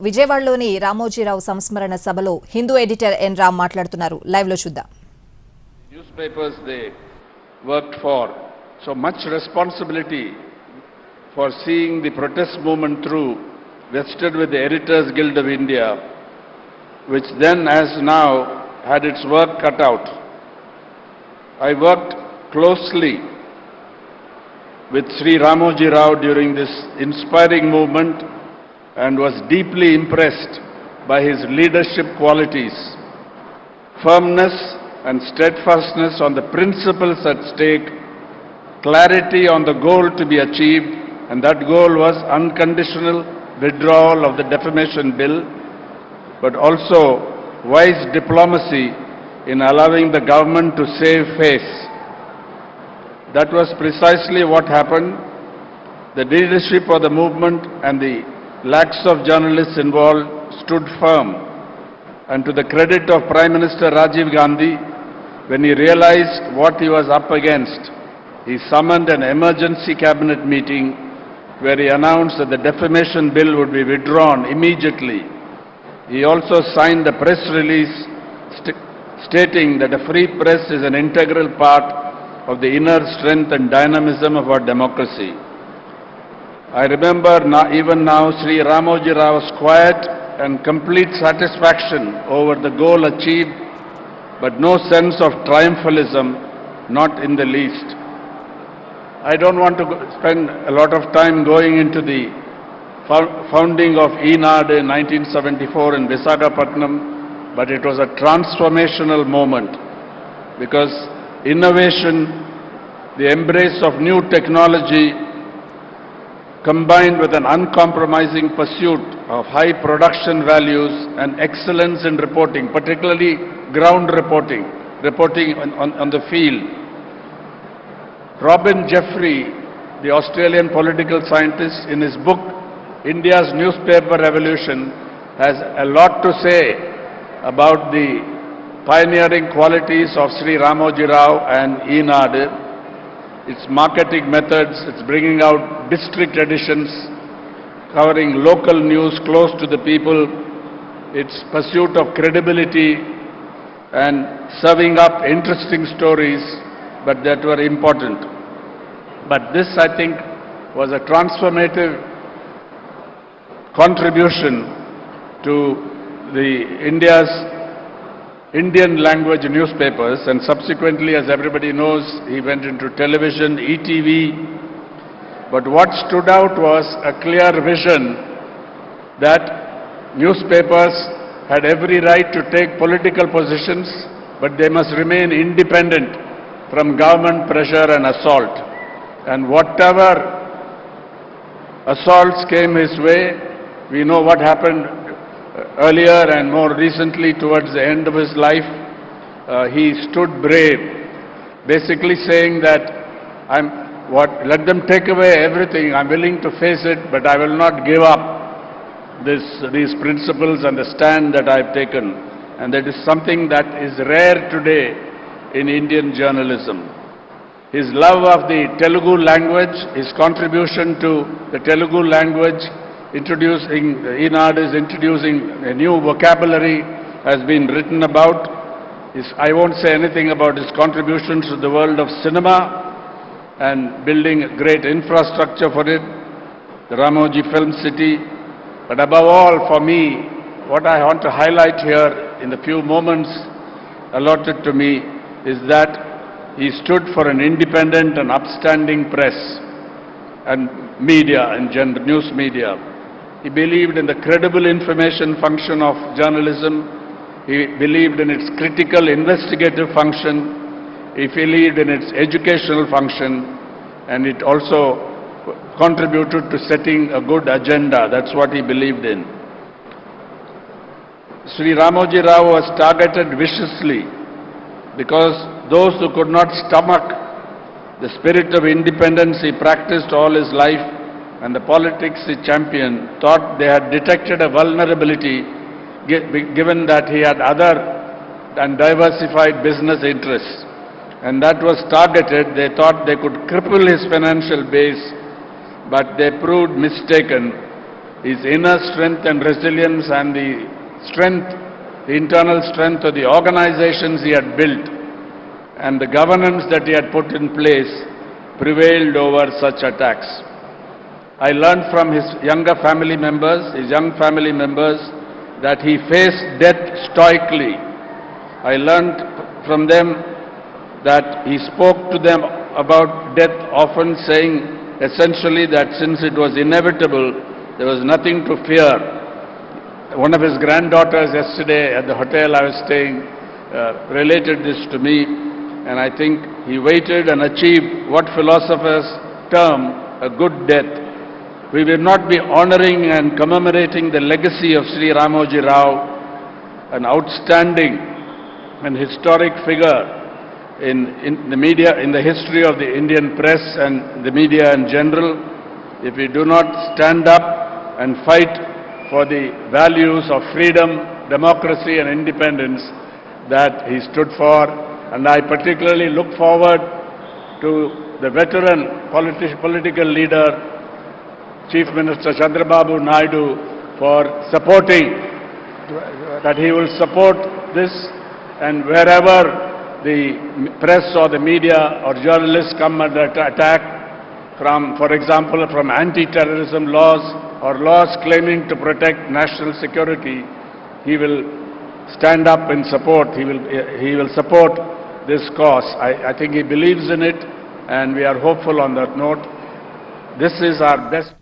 విజయవాడలోని రామోజీ రావు సంస్మరణ సభలో హిందూ ఎడిటర్ ఎన్ రామ్ మాట్లాడుతున్నారు. లైవ్ లో చూద్దాం. Newspapers they worked for, so much responsibility for seeing the protest movement through vested with the Editors Guild of India, which then as now had its work cut out. I worked closely with Sri Ramoji Rao during this inspiring movement and was deeply impressed by his leadership qualities, firmness and steadfastness on the principles at stake, clarity on the goal to be achieved, and that goal was unconditional withdrawal of the defamation bill, but also wise diplomacy in allowing the government to save face. That was precisely what happened. The leadership of the movement and the lakhs of journalists involved stood firm. And to the credit of Prime Minister Rajiv Gandhi, when he realized what he was up against, he summoned an emergency cabinet meeting where he announced that the defamation bill would be withdrawn immediately. He also signed a press release stating that a free press is an integral part of the inner strength and dynamism of our democracy. I remember even now Sri Ramoji Rao's quiet and complete satisfaction over the goal achieved, but no sense of triumphalism, not in the least. I don't want to spend a lot of time going into the founding of ENAD in 1974 in Visakhapatnam, but it was a transformational moment because innovation, the embrace of new technology, combined with an uncompromising pursuit of high production values and excellence in reporting, particularly ground reporting on the field. Robin Jeffrey, the Australian political scientist, in his book India's Newspaper Revolution, has a lot to say about the pioneering qualities of Sri Ramoji Rao and ENAD, its marketing methods, its bringing out district editions, covering local news close to the people, its pursuit of credibility and serving up interesting stories, but that were important. But this, I think, was a transformative contribution to India's Indian language newspapers, and subsequently, as everybody knows, he went into television, ETV. But what stood out was a clear vision that newspapers had every right to take political positions, but they must remain independent from government pressure and assault. And whatever assaults came his way, we know what happened earlier and more recently towards the end of his life. He stood brave, basically saying that let them take away everything, I'm willing to face it, but I will not give up these principles and the stand that I've taken. And that is something that is rare today in Indian journalism. His love of the Telugu language, his contribution to the Telugu language, ENAD is introducing a new vocabulary, has been written about. I won't say anything about his contributions to the world of cinema and building a great infrastructure for it, the Ramoji Film City. But above all, for me, what I want to highlight here in the few moments allotted to me is that he stood for an independent and upstanding press and media and news media. He believed in the credible information function of journalism. He believed in its critical investigative function. He believed in its educational function, and it also contributed to setting a good agenda. That's what he believed in. Sri Ramoji Rao was targeted viciously because those who could not stomach the spirit of independence he practiced all his life and the politics he championed thought they had detected a vulnerability given that he had other and diversified business interests. And that was targeted. They thought they could cripple his financial base, but they proved mistaken his inner strength and resilience and the strength, the internal strength of the organizations he had built and the governance that he had put in place prevailed over such attacks. I learned from his young family members, that he faced death stoically. I learned from them that he spoke to them about death, often saying essentially that since it was inevitable, there was nothing to fear. One of his granddaughters yesterday at the hotel I was staying related this to me, and I think he waited and achieved what philosophers term a good death. We will not be honoring and commemorating the legacy of Sri Ramoji Rao, an outstanding and historic figure in the media, in the history of the Indian press and the media in general, if we do not stand up and fight for the values of freedom, democracy and independence that he stood for. And I particularly look forward to the veteran political leader, Chief Minister Chandrababu Naidu, for supporting, that he will support this, and wherever the press or the media or journalists come under attack from, for example, from anti-terrorism laws or laws claiming to protect national security, he will stand up in support. He will support this cause. I think he believes in it, and we are hopeful on that note. This is our best.